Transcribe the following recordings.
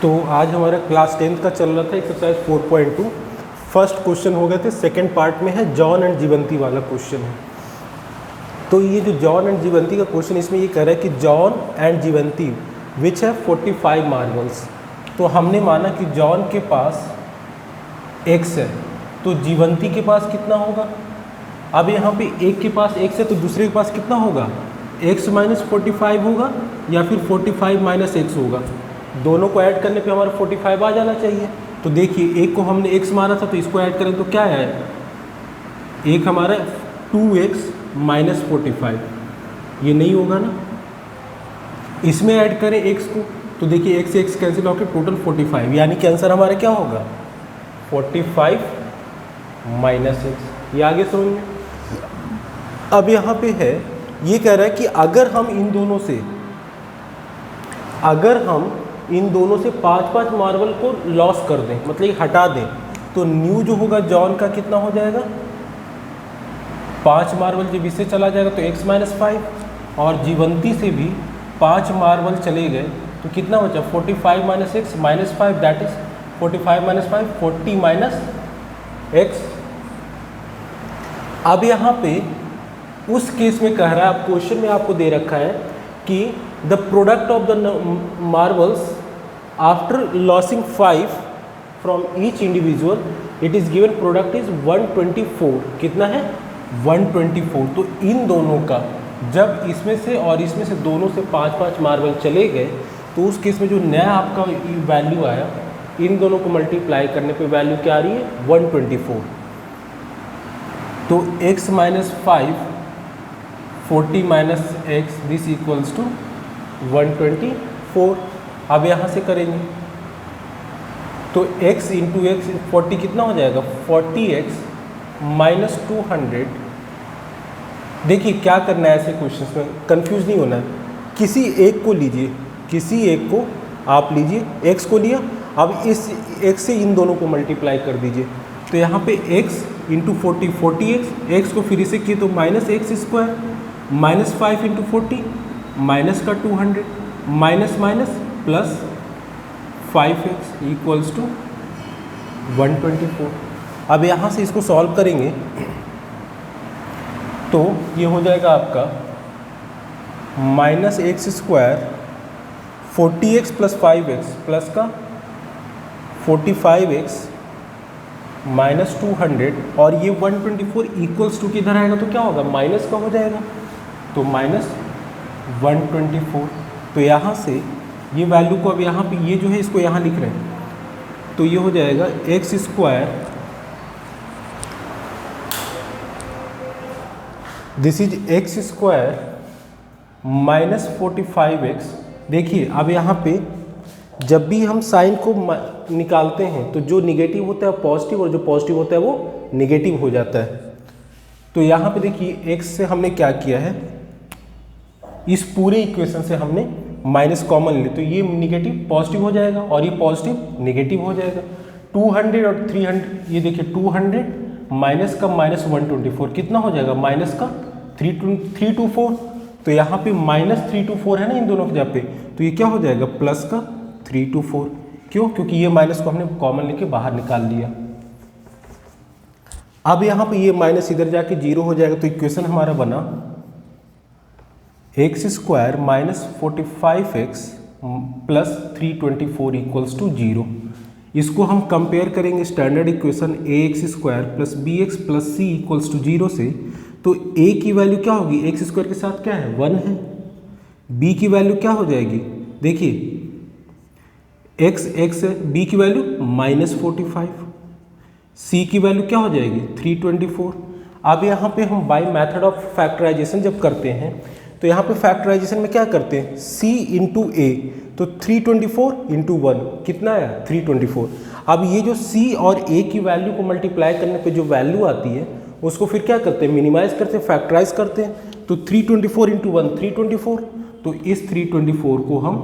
तो आज हमारा क्लास 10th का चल रहा था एक्सरसाइज 4.2। फर्स्ट क्वेश्चन हो गए थे, सेकंड पार्ट में है जॉन एंड जीवंती वाला क्वेश्चन है। तो ये जो जॉन एंड जीवंती का क्वेश्चन, इसमें ये कह रहा है कि जॉन एंड जीवंती विच है 45 मार्बल्स। तो हमने माना कि जॉन के पास x है, तो जीवंती के पास कितना होगा। अब यहाँ पे एक के पास x है तो दूसरे के पास कितना होगा, x माइनस 45 होगा या फिर 45 माइनस x होगा। दोनों को ऐड करने पे हमारा 45 आ जाना चाहिए। तो देखिए, एक को हमने x मारा था तो इसको ऐड करें तो क्या है, एक हमारा 2x माइनस 45, ये नहीं होगा ना। इसमें ऐड करें x को तो देखिए x से x कैंसिल होकर टोटल 45, यानी कि आंसर हमारा क्या होगा 45 माइनस x। ये आगे समझ में। अब यहाँ पे है, ये कह रहा है कि अगर हम इन दोनों से 5-5 मार्बल को लॉस कर दें, मतलब हटा दें, तो न्यू जो होगा जॉन का कितना हो जाएगा, 5 मार्बल जब इससे चला जाएगा तो x माइनस 5, और जीवंती से भी 5 मार्बल चले गए तो कितना बचा 45 minus x minus 5, that is 45 minus 5 40 minus x। अब यहाँ पे उस केस में कह रहा है, क्वेश्चन में आपको दे रखा है कि the product of the marbles after losing 5 from each individual, it is given product is 124। कितना है 124। तो इन दोनों का जब इसमें से और इसमें से दोनों से 5-5 मार्बल चले गए तो उस केस में जो नया आपका वैल्यू आया, इन दोनों को मल्टीप्लाई करने पे वैल्यू क्या आ रही है 124। तो x minus 5 40 minus x this equals to 124। अब यहाँ से करेंगे तो x इंटू एक्स 40 कितना हो जाएगा 40x माइनस 200। देखिए क्या करना है, ऐसे क्वेश्चंस में कंफ्यूज नहीं होना है। किसी एक को लीजिए, किसी एक को आप लीजिए, x को लिया, अब इस x से इन दोनों को मल्टीप्लाई कर दीजिए। तो यहाँ पे x इंटू 40 40x, x को फिर इसे किए तो minus x square, minus 5 into 40 minus का 200 minus minus plus 5x equals to 124। अब यहाँ से इसको सॉल्व करेंगे तो ये हो जाएगा आपका minus x square 40x plus 5x plus का 45x माइनस 200, और ये 124 इक्वल्स टू किधर आएगा तो क्या होगा माइनस का हो जाएगा, तो माइनस 124। तो यहाँ से ये वैल्यू को अब यहाँ पे ये जो है इसको यहाँ लिख रहे हैं, तो ये हो जाएगा x square, this is x square minus 45x। देखिए अब यहाँ पे जब भी हम साइन को निकालते हैं तो जो निगेटिव होता है पॉजिटिव और जो पॉजिटिव होता है वो निगेटिव हो जाता है। तो यहाँ पे देखिए x से हमने क्या किया है, इस पूरे इक्वेशन से हमने माइनस कॉमन ले, तो ये निगेटिव पॉजिटिव हो जाएगा और ये पॉजिटिव निगेटिव हो जाएगा। 200 और 300, ये देखिए 200 माइनस का माइनस 124 कितना हो जाएगा माइनस का 324। तो यहाँ पे माइनस 324 है ना इन दोनों के जगह पे, तो ये क्या हो जाएगा प्लस का 324। क्यों, क्योंकि ये माइनस को हमने कॉमन लेके बाहर निकाल लिया। अब यहाँ पे ये माइनस इधर जाके 0 हो जाएगा, तो इक्वेशन हमारा बना x square minus 45x plus 324 equals to 0। इसको हम कंपेयर करेंगे standard equation a x square plus b x plus c equals to 0 से। तो a की वैल्यू क्या होगी, एक्स स्क्वायर के साथ क्या है 1 है, b की वैल्यू क्या हो जाएगी, देखिए x है, b की वैल्यू माइनस 45, c की वैल्यू क्या हो जाएगी 324। अब यहाँ पे हम बाय मेथड ऑफ फैक्टराइजेशन जब करते हैं तो यहाँ पे फैक्टराइजेशन में क्या करते हैं c इंटू ए, तो 324 इंटू 1 कितना आया 324। अब ये जो c और a की वैल्यू को मल्टीप्लाई करने पे जो वैल्यू आती है उसको फिर क्या करते हैं मिनिमाइज करते हैं, फैक्टराइज करते हैं। तो 324 इंटू 1 324, तो इस 324 को हम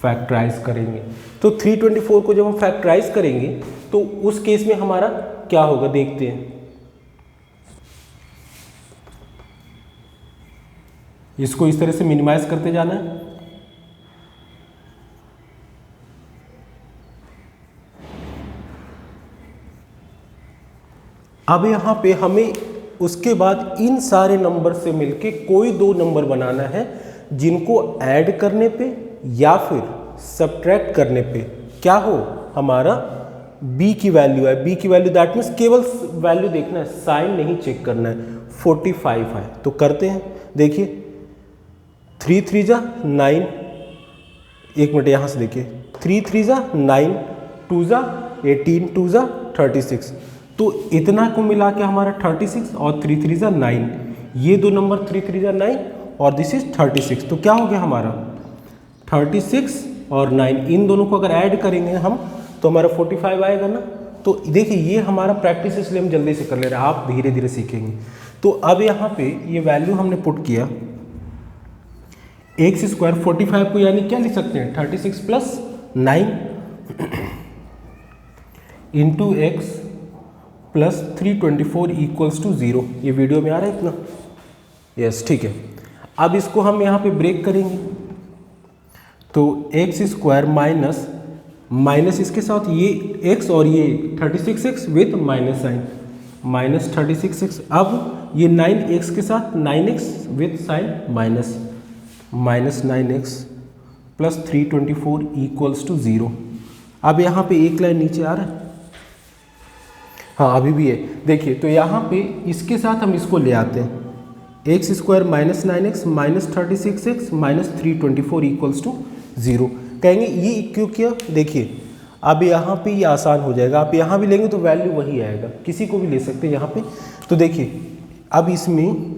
फैक्टराइज करेंगे। तो 324 को जब हम फैक्टराइज करेंगे तो उस केस में हमारा क्या होगा देखते हैं। इसको इस तरह से मिनिमाइज करते जाना है। अब यहाँ पे हमें उसके बाद इन सारे नंबर से मिलके कोई दो नंबर बनाना है जिनको ऐड करने पे या फिर सब्ट्रैक्ट करने पे क्या हो, हमारा b की वैल्यू है। b की वैल्यू दैट मीन्स केवल वैल्यू देखना है, साइन नहीं चेक करना है। 45 है तो करते हैं, देखिए 3 3 जा 9, एक मिनट यहाँ से देखिए 3 3 जा 9, 2 जा 18, 2 जा 36, तो इतना को मिला के हमारा 36 और 3 3 जा 9, ये दो नंबर 3 3 जा 9 और दिस इज 36, तो क्या हो गया हमारा 36 और 9, इन दोनों को अगर ऐड करेंगे हम तो हमारा 45 आएगा ना। तो देखिए ये हमारा प्रैक्टिस, इसलिए हम जल्दी से कर ले रहे हैं, आप धीरे धीरे सीखेंगे। तो अब यहाँ पे ये वैल्यू हमने पुट किया एक्स स्क्वायर 45 को यानी क्या लिख सकते हैं 36 plus 9 into x plus 324 equals to 0। ये वीडियो में आ रहा है इतना? यस, ठीक है। अब इसको हम यहाँ पे ब्रेक करेंगे तो एक्स स्क्वायर माइनस माइनस इसके साथ ये x और ये 36x with minus sign, minus 36x। अब ये 9x के साथ 9x with sign minus, minus 9x plus 324 equals to 0। अब यहाँ पे एक लाइन नीचे आ रहा है, हाँ अभी भी है, देखिए तो यहाँ पे इसके साथ हम इसको ले आते हैं, x square minus 9x minus 36x minus 324 equals to 0। कहेंगे ये क्यों किया, देखिए अब यहाँ पे ये आसान हो जाएगा, आप यहाँ भी लेंगे तो वैल्यू वही आएगा, किसी को भी ले सकते हैं यहाँ पे। तो देखिए अब इसमें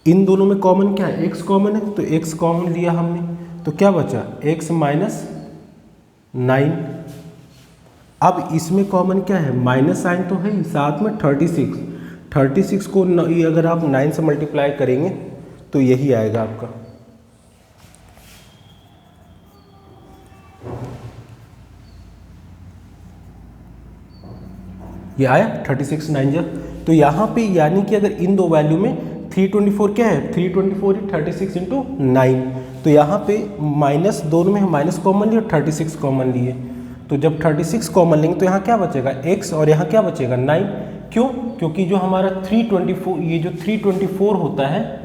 इन दोनों में कॉमन क्या है, x कॉमन है, तो x कॉमन लिया हमने, तो क्या बचा x माइनस 9। अब इसमें कॉमन क्या है, माइनस साइन तो है, साथ में 36 को अगर आप 9 से मल्टीप्लाई करेंगे तो यही आएगा आपका। ये आया 36 9 जा, तो यहाँ पे यानी कि अगर इन दो वैल्यू में 324 क्या है, 324 36 इंटू 9, तो यहाँ पे माइनस दोनों में माइनस कॉमन लिए और 36 कॉमन लिए, तो जब 36 कॉमन लेंगे तो यहाँ क्या बचेगा x और यहाँ क्या बचेगा 9। क्यों, क्योंकि जो हमारा 324 ये जो 324 होता है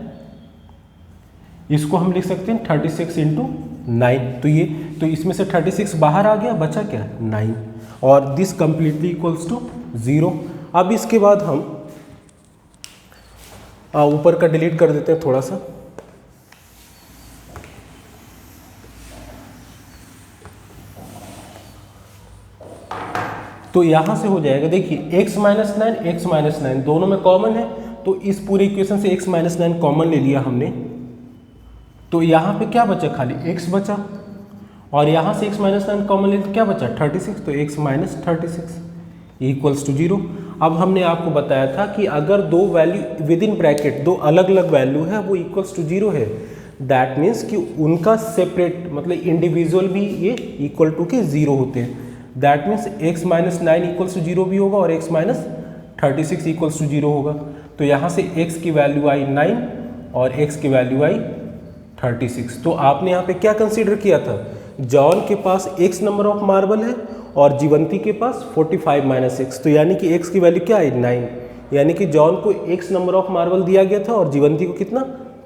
इसको हम लिख सकते हैं 36 इंटू 9, तो इसमें से 36 बाहर आ गया, बचा क्या 9 और दिस कंप्लीटली इक्वल्स टू 0। अब इसके बाद हम ऊपर का डिलीट कर देते हैं थोड़ा सा, तो यहां से हो जाएगा, देखिए x माइनस 9 दोनों में कॉमन है, तो इस पूरे इक्वेशन से x माइनस 9 कॉमन ले लिया हमने, तो यहाँ पे क्या बचा, खाली x बचा, और यहाँ से x माइनस 9 कॉमन ले तो क्या बचा 36, तो x माइनस 36 इक्वल्स टू 0। अब हमने आपको बताया था कि अगर दो वैल्यू विद इन ब्रैकेट दो अलग अलग वैल्यू है वो इक्वल्स टू 0 है, दैट मीन्स कि उनका सेपरेट मतलब इंडिविजुअल भी ये इक्वल टू के 0 होते हैं। That means x minus 9 equals to 0 भी होगा और x माइनस 36 इक्वल्स टू 0 होगा। तो यहाँ से x की वैल्यू आई 9 और x की वैल्यू आई 36। तो आपने यहाँ पे क्या कंसीडर किया था, जॉन के पास x नंबर ऑफ मार्बल है और जीवंती के पास 45 माइनस एक्स, तो यानी कि x की वैल्यू क्या है 9, यानी कि जॉन को x नंबर ऑफ मार्बल दिया गया था और जीवंती को कितना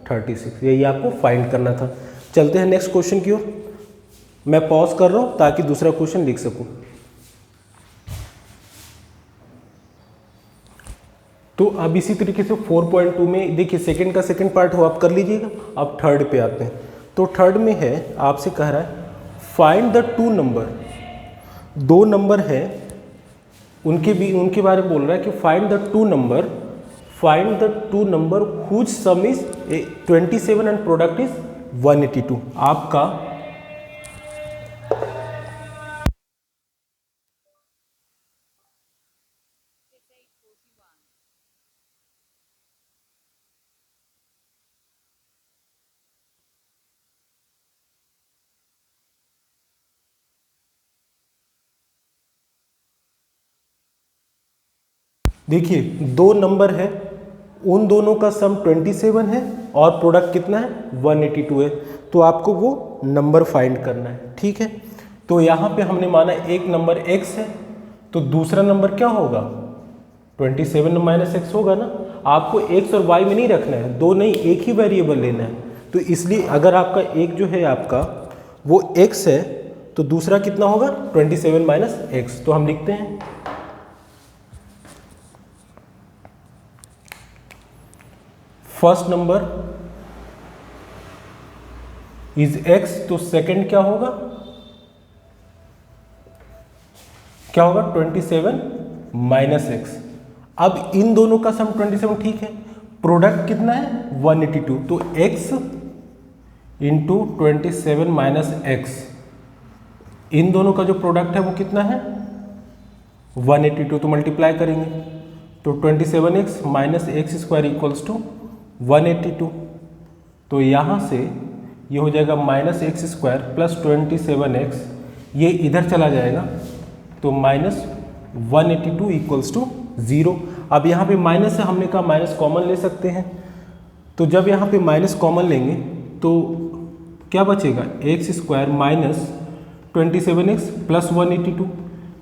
36, यही आपको फाइंड करना था। चलते हैं नेक्स्ट क्वेश्चन की ओर, मैं पॉज कर रहा हूं ताकि दूसरा क्वेश्चन लिख सकूं। तो अब इसी तरीके से 4.2 में देखिए सेकंड का सेकंड पार्ट हो आप कर लीजिएगा। अब थर्ड पे आते हैं, तो थर्ड में है आपसे कह रहा है फाइंड द टू नंबर, दो नंबर है उनके बारे में बोल रहा है कि find the two number whose sum is 27 and product is 182। आपका देखिए दो नंबर है, उन दोनों का सम 27 है और प्रोडक्ट कितना है 182 है, तो आपको वो नंबर फाइंड करना है। ठीक है, तो यहाँ पे हमने माना एक नंबर x है, तो दूसरा नंबर क्या होगा 27 माइनस एक्स होगा ना। आपको एक्स और वाई में नहीं रखना है, दो नहीं, एक ही वेरिएबल लेना है। तो इसलिए अगर आपका एक जो है आपका वो एक्स है तो दूसरा कितना होगा 27 माइनस एक्स। तो हम लिखते हैं फर्स्ट नंबर इज एक्स, तो सेकंड क्या होगा, क्या होगा 27 माइनस एक्स। अब इन दोनों का सम 27, ठीक है, प्रोडक्ट कितना है 182, तो x इंटू 27 माइनस एक्स, इन दोनों का जो प्रोडक्ट है वो कितना है 182, तो मल्टीप्लाई करेंगे तो 27x minus x square equals to 182। तो यहाँ से ये हो जाएगा minus x square plus 27x, ये इधर चला जाएगा तो माइनस 182 इक्वल्स टू 0। अब यहाँ पे माइनस है, हमने कहा माइनस कॉमन ले सकते हैं, तो जब यहाँ पे माइनस कॉमन लेंगे तो क्या बचेगा x square minus 27x plus 182।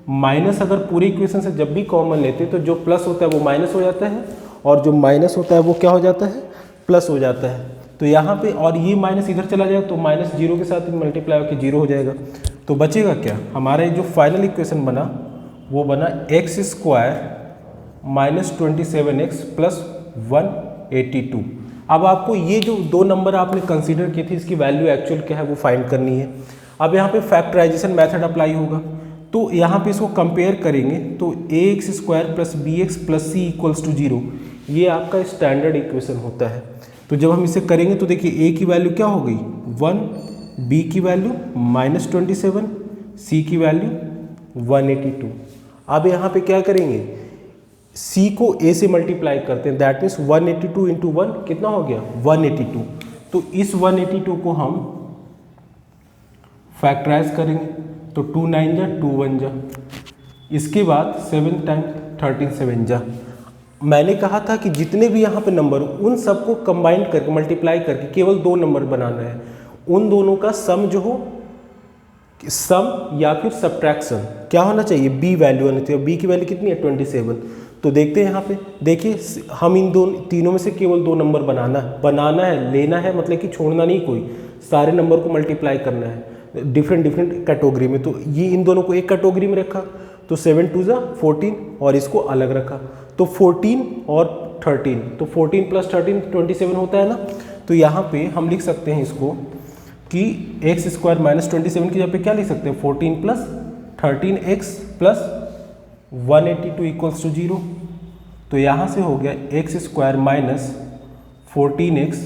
Minus अगर पूरे इक्वेशन से जब भी कॉमन लेते हैं तो जो प्लस होता है वो माइनस हो जाता है और जो माइनस होता है वो क्या हो जाता है प्लस हो जाता है। तो यहाँ पे और ये माइनस इधर चला जाएगा तो माइनस 0 के साथ मल्टीप्लाई होकर 0 हो जाएगा। तो बचेगा क्या, हमारा जो फाइनल इक्वेशन बना वो बना x square minus 27x plus 182। अब आपको ये जो दो नंबर आपने कंसीडर किए थे इसकी वैल्यू एक्चुअल क्या है वो फाइंड करनी है। अब यहाँ पे फैक्टराइजेशन मेथड अप्लाई होगा, तो यहाँ पे इसको कंपेयर करेंगे तो ax square plus bx plus c equals to 0, ये आपका स्टैंडर्ड इक्वेशन होता है। तो जब हम इसे करेंगे तो देखिए a की वैल्यू क्या हो गई 1, b की वैल्यू माइनस 27, c की वैल्यू 182। अब यहाँ पे क्या करेंगे c को a से मल्टीप्लाई करते हैं, दैट मीन्स 182 इंटू 1 कितना हो गया 182। तो इस 182 को हम फैक्टराइज करेंगे तो 2 9 जा 2 1 जा, इसके बाद 7 टाइम्स 13 7 जा। मैंने कहा था कि जितने भी यहाँ पे नंबर उन सबको कंबाइन करके मल्टीप्लाई करके केवल दो नंबर बनाना है, उन दोनों का सम जो हो सम या फिर सब्ट्रैक्शन क्या होना चाहिए b वैल्यू होनी चाहिए। b की वैल्यू कितनी है 27। तो देखते हैं यहाँ पे, देखिए हम इन तीनों में से केवल दो नंबर बनाना है लेना है, मतलब कि छोड़ना नहीं, कोई सारे नंबर को मल्टीप्लाई करना है डिफरेंट कैटेगरी में। तो ये इन दोनों को एक कैटेगरी में रखा तो 7 2 जा 14 और इसको अलग रखा तो 14 और 13, तो 14 प्लस 13 27 होता है ना। तो यहाँ पे हम लिख सकते हैं इसको कि एक्स स्क्वायर माइनस 27 की जगह पे क्या लिख सकते हैं 14 plus 13x plus 182 equals to 0। तो यहाँ से हो गया एक्स स्क्वायर माइनस 14x,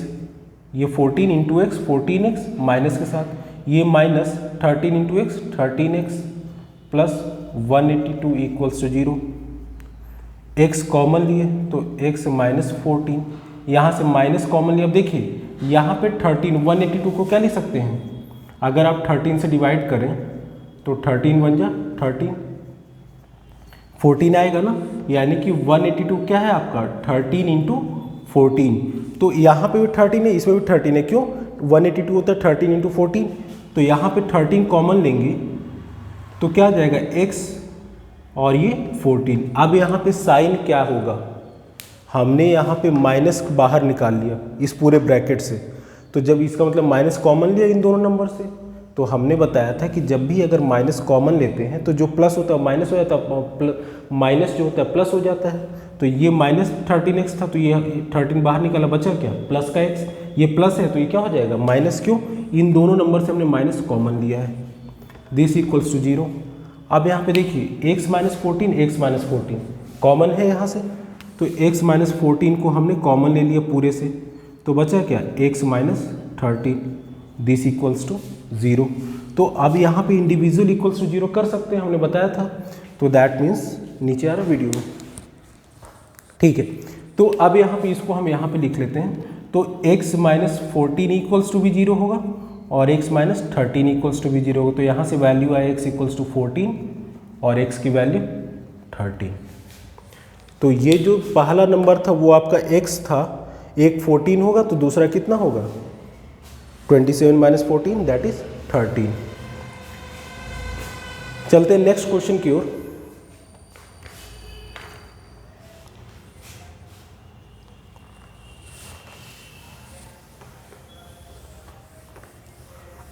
ये 14 इंटू एक्स 14x माइनस के साथ ये minus 13 into x 13x plus 182 equals to 0। x common लिए तो x माइनस 14, यहाँ से माइनस कॉमन लिया। अब देखिए यहाँ पे 13 182 को क्या लिख सकते हैं, अगर आप 13 से डिवाइड करें तो 13 1 जा 13 14 आएगा ना, यानी कि 182 क्या है आपका 13 इंटू 14। तो यहाँ पे भी 13 है, इसमें भी 13 है, क्यों 182 होता है 13 इंटू 14। तो यहाँ पे 13 कॉमन लेंगे तो क्या आ जाएगा x और ये 14। अब यहाँ पे साइन क्या होगा, हमने यहाँ पे माइनस बाहर निकाल लिया इस पूरे ब्रैकेट से, तो जब इसका मतलब माइनस कॉमन लिया इन दोनों नंबर से, तो हमने बताया था कि जब भी अगर माइनस कॉमन लेते हैं तो जो प्लस होता है माइनस हो जाता है, माइनस जो होता है प्लस हो जाता है। तो ये माइनस 13x था तो ये 13 बाहर निकाला, बचा क्या प्लस का x, ये प्लस है तो ये क्या हो जाएगा माइनस, क्यों इन दोनों नंबर से हमने माइनस कॉमन लिया है, दिस इक्वल्स टू 0। अब यहाँ पे देखिए x माइनस 14 कॉमन है यहाँ से, तो x माइनस 14 को हमने कॉमन ले लिया पूरे से, तो बचा क्या x minus 13, this equals to 0। तो अब यहाँ पे इंडिविजुअल इक्वल्स टू 0 कर सकते हैं, हमने बताया था। तो दैट मीन्स नीचे आ रहा वीडियो में, ठीक है। तो अब यहाँ पे इसको हम यहाँ पे लिख लेते हैं, तो x माइनस 14 इक्वल्स टू भी 0 होगा और x माइनस 13 इक्वल्स टू भी 0 होगा। तो यहाँ से वैल्यू आए x इक्वल्स टू 14 और x की वैल्यू 13। तो ये जो पहला नंबर था वो आपका x था, एक 14 होगा तो दूसरा कितना होगा 27 माइनस 14 दैट इज 13। चलते हैं नेक्स्ट क्वेश्चन की ओर।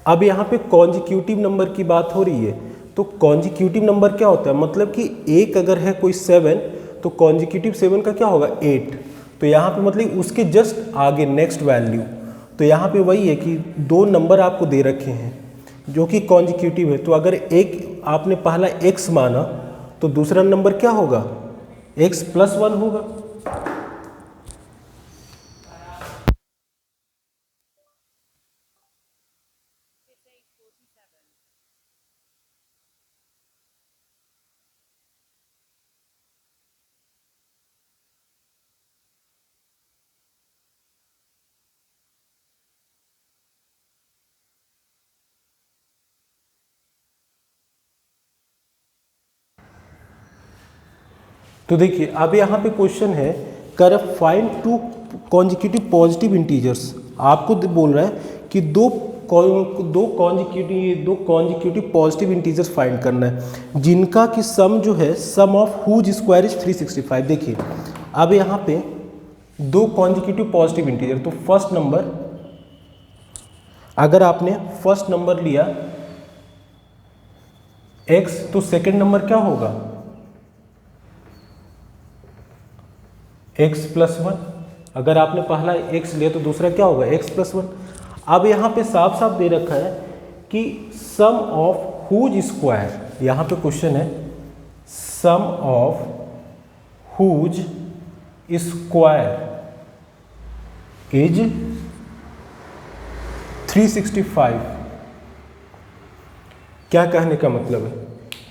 अब यहाँ पे कॉन्जिक्यूटिव नंबर की बात हो रही है, तो कॉन्जिक्यूटिव नंबर क्या होता है, मतलब कि एक अगर है कोई 7 तो कॉन्जिक्यूटिव 7 का क्या होगा 8, तो यहाँ पे मतलब उसके जस्ट आगे नेक्स्ट वैल्यू। तो यहाँ पे वही है कि दो नंबर आपको दे रखे हैं जो कि कॉन्जिक्यूटिव है, तो अगर एक आपने पहला x माना तो दूसरा नंबर क्या होगा x + 1 होगा। तो देखिए अब यहाँ पे क्वेश्चन है कर find two consecutive positive integers. आपको बोल रहा है कि दो कॉन्जिक्यूटिव पॉजिटिव इंटीजर्स फाइंड करना है जिनका कि सम जो है सम ऑफ हुज स्क्वायर इज 365। देखिए अब यहाँ पे दो कॉन्जिक्यूटिव पॉजिटिव इंटीजर, तो फर्स्ट नंबर, अगर आपने फर्स्ट नंबर लिया x तो सेकंड नंबर क्या होगा x + 1। अगर आपने पहला x लिया तो दूसरा क्या होगा x + 1। अब यहाँ पे साफ साफ दे रखा है कि सम ऑफ हुज स्क्वायर, यहाँ पे क्वेश्चन है सम ऑफ हुज स्क्वायर इज 365। क्या कहने का मतलब है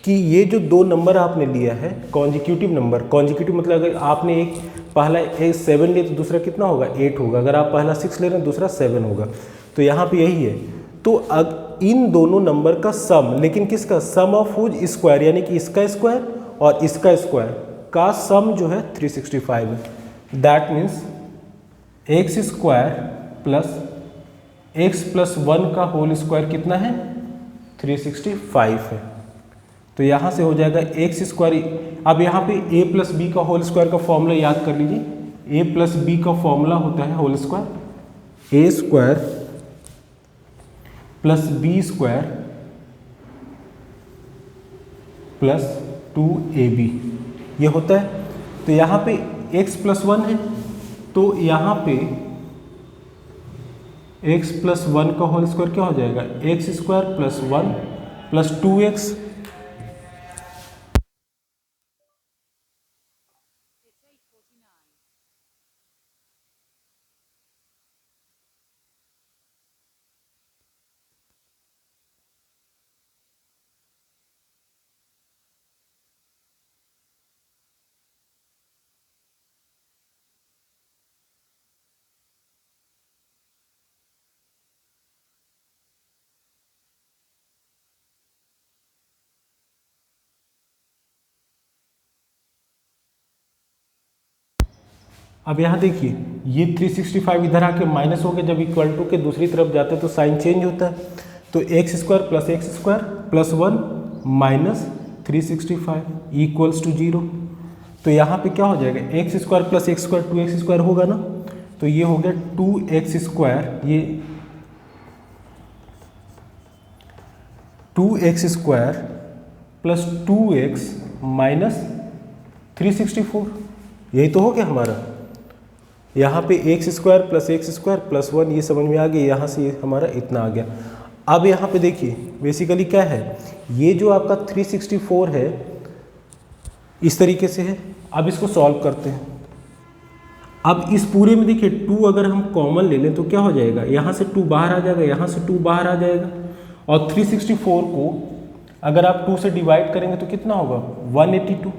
कि ये जो दो नंबर आपने लिया है कॉन्जिक्यूटिव नंबर, कॉन्जिक्यूटिव मतलब अगर आपने एक पहला 7 लिया तो दूसरा कितना होगा 8 होगा, अगर आप पहला 6 ले रहे हैं दूसरा 7 होगा, तो यहाँ पे यही है। तो अब इन दोनों नंबर का सम, लेकिन किसका सम ऑफ हुज स्क्वायर यानी कि इसका स्क्वायर और इसका स्क्वायर का सम जो है 365 है। That means x square plus x + 1 का होल स्क्वायर कितना है 365 है। तो यहाँ से हो जाएगा x स्क्वायर। अब यहाँ पे a + b का होल स्क्वायर का फॉर्मूला याद कर लीजिए। a + b का फॉर्मूला होता है whole square a square plus b square plus 2ab ये होता है। तो यहाँ पे x + 1 है, तो यहाँ पे x + 1 का होल स्क्वायर क्या हो जाएगा x square plus 1 plus 2x। अब यहाँ देखिए ये 365 इधर आके माइनस हो गया, जब इक्वल टू के दूसरी तरफ जाते हैं तो साइन चेंज होता है। तो x square plus x square plus 1 minus 365 equals to 0। तो यहाँ पे क्या हो जाएगा x square plus x square 2x square होगा ना, तो ये हो गया 2x स्क्वायर, ये 2x square plus 2x minus 364, यही तो हो गया हमारा। यहाँ पे x स्क्वायर प्लस 1 ये समझ में आ गया, यहाँ से ये हमारा इतना आ गया। अब यहाँ पे देखिए बेसिकली क्या है, ये जो आपका 364 है इस तरीके से है। अब इसको सॉल्व करते हैं। अब इस पूरे में देखिए 2 अगर हम कॉमन ले लें तो क्या हो जाएगा, यहाँ से 2 बाहर आ जाएगा, यहाँ से 2 बाहर आ जाएगा, और 364 को अगर आप 2 से डिवाइड करेंगे तो कितना होगा 182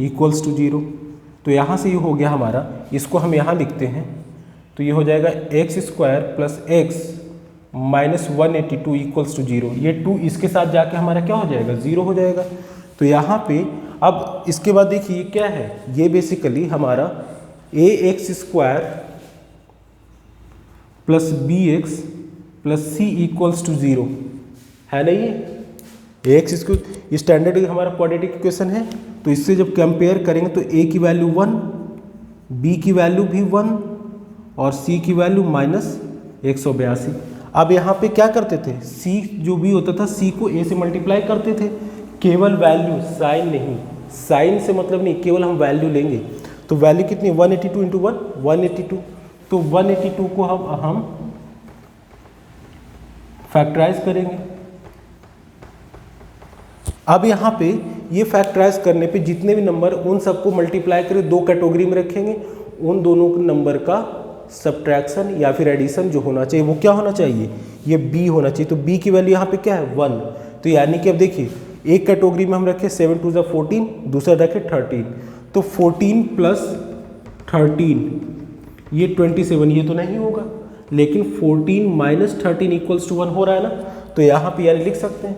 इक्वल्स टू 0। तो यहाँ से ये हो गया हमारा, इसको हम यहाँ लिखते हैं तो ये हो जाएगा x square plus x minus 182 equals to 0। ये 2 इसके साथ जाके हमारा क्या हो जाएगा 0 हो जाएगा। तो यहाँ पे अब इसके बाद देखिए ये क्या है, ये बेसिकली हमारा ax square plus bx plus c equals to 0 है ना। ये ax इसको स्टैंडर्ड हमारा क्वाड्रेटिक इक्वेशन है, तो इससे जब कंपेयर करेंगे तो a की वैल्यू 1, b की वैल्यू भी 1 और c की वैल्यू -182। अब यहाँ पे क्या करते थे, c जो भी होता था c को a से मल्टीप्लाई करते थे, केवल वैल्यू, साइन नहीं, साइन से मतलब नहीं, केवल हम वैल्यू लेंगे। तो वैल्यू कितनी, 182 इंटू 1 182, तो 182 को हम फैक्टराइज करेंगे। अब यहाँ पे ये फैक्टराइज करने पे जितने भी नंबर, उन सबको मल्टीप्लाई करके दो कैटेगरी में रखेंगे, उन दोनों नंबर का सब्ट्रैक्शन या फिर एडिशन जो होना चाहिए वो क्या होना चाहिए, ये b होना चाहिए। तो b की वैल्यू यहाँ पे क्या है 1, तो यानी कि अब देखिए एक कैटेगरी में हम रखे 7 2 14, दूसरा रखे 13, तो 14 प्लस 13 ये 27, ये तो नहीं होगा, लेकिन 14 माइनस 13 इक्वल्स टू 1 हो रहा है ना, तो यहाँ पे यानी लिख सकते हैं।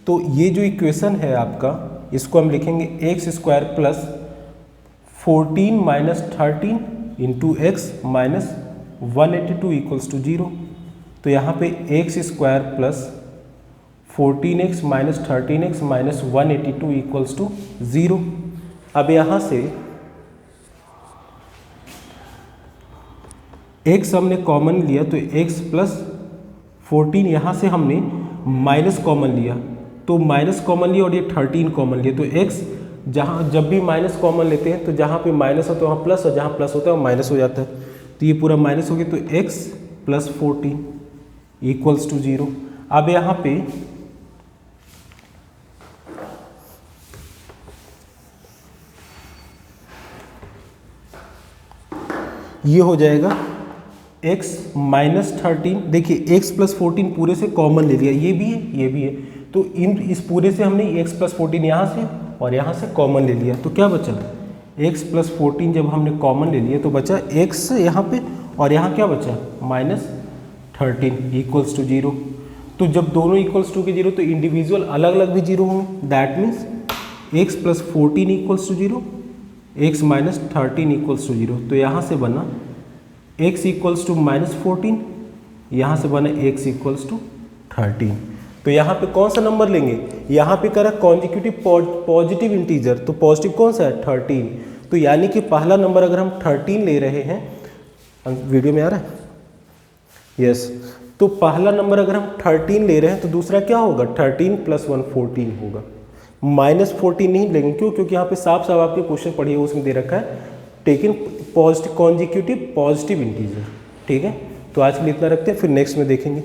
तो ये जो इक्वेशन है आपका, इसको हम लिखेंगे x square plus 14 minus 13 into x minus 182 equals to 0। तो यहाँ पे x square plus 14x minus 13x minus 182 equals to 0। अब यहाँ से x हमने कॉमन लिया, तो x प्लस 14, यहाँ से हमने माइनस कॉमन लिया, तो माइनस कॉमन लिया और ये 13 कॉमन लिया, तो x जहाँ जब भी माइनस कॉमन लेते हैं तो जहाँ पे माइनस हो तो वहाँ प्लस, और जहाँ प्लस होता है वो माइनस हो जाता है, तो ये पूरा माइनस हो गया, तो x प्लस 14 इक्वल्स टू 0। अब यहाँ पे ये हो जाएगा x माइनस 13, देखिए x प्लस 14 पूरे से कॉमन ले लिया, ये भी है ये भी है, तो इस पूरे से हमने x प्लस 14 यहाँ से और यहाँ से कॉमन ले लिया, तो क्या बचा x प्लस 14 जब हमने कॉमन ले लिया तो बचा x यहाँ पे, और यहाँ क्या बचा माइनस 13 इक्वल्स टू 0। तो जब दोनों इक्वल्स टू के 0 तो इंडिविजुअल अलग अलग भी 0 होंगे, that means x plus 14 equals to 0, x minus 13 equals to 0। तो यहाँ से बना x इक्वल्स टू माइनस 14, यहाँ से बना x इक्वल्स टू 13। तो यहाँ पे कौन सा नंबर लेंगे, यहाँ पे करा कॉन्जिक्यूटिव पॉजिटिव इंटीजर, तो पॉजिटिव कौन सा है 13, तो यानी कि पहला नंबर अगर हम 13 ले रहे हैं, वीडियो में आ रहा है यस, तो पहला नंबर अगर हम 13 ले रहे हैं तो दूसरा क्या होगा 13 प्लस 1 14 होगा, माइनस 14 नहीं लेंगे, क्यों, क्योंकि यहाँ पे साफ साफ आपके क्वेश्चन पढ़िए उसमें दे रखा है taken positive consecutive positive integer. ठीक है, तो आज के लिए इतना रखते हैं, फिर नेक्स्ट में देखेंगे।